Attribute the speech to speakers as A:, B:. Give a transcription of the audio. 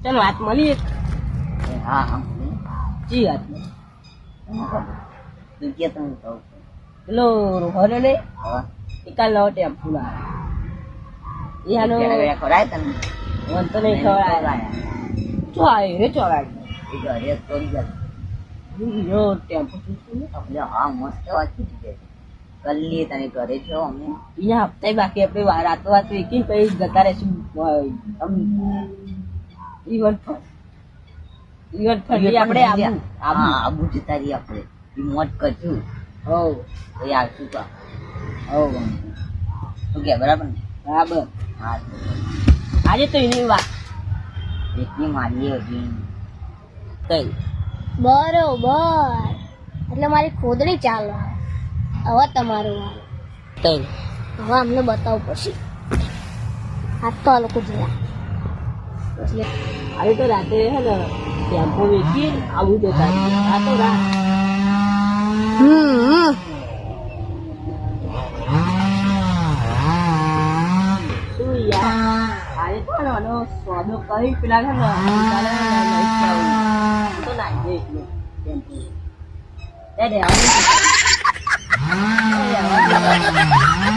A: ચાલો વાત મળી.
B: હા હા
A: જી વાત
B: તું કે તમે કહું
A: પેલો રોહન ને
B: હા
A: એકાલ નવો ટેમ્પો લાવ્યો. એનો
B: ખવડાય તને
A: મન તો નહીં ખવડાય. ચો આવ્યો રે ચોરાય
B: એ ઘરે તોડી જાય
A: ટેમ્પો
B: એટલે હા મસ્ત વાત છે કલ્લી તને ઘરે છો અમે
A: અહીંયા હપ્તા બાકી આપણે રાતો રાત વેચી પછી જતા રહેશું. ઇવન્ટ ફરી આપણે
B: આબુ જતા રહીએ આપણે મોજ કરશું
A: હો
B: તો આવશું તો
A: હો
B: તું કે બરાબર ને
A: બરાબર.
B: હા
A: આજે તો એની વાત
B: એટલી મારીએ હજી
A: કઈ
C: બરોબર એટલે મારી ખોદણી ચાલો. હવે તમારું વાર.
A: કઈ
C: હવે અમને બતાવવું પડશે. આ તો આ લોકો જોયા એટલે
A: આજે તો રાતે હે ને ટેમ્પો વેચી આવું જતા આ તો રાત શું યાર આજે તો ને આનો સ્વાદો કઈ પેલા છે ને તો નાઈ દે એટલું ટેમ્પો એ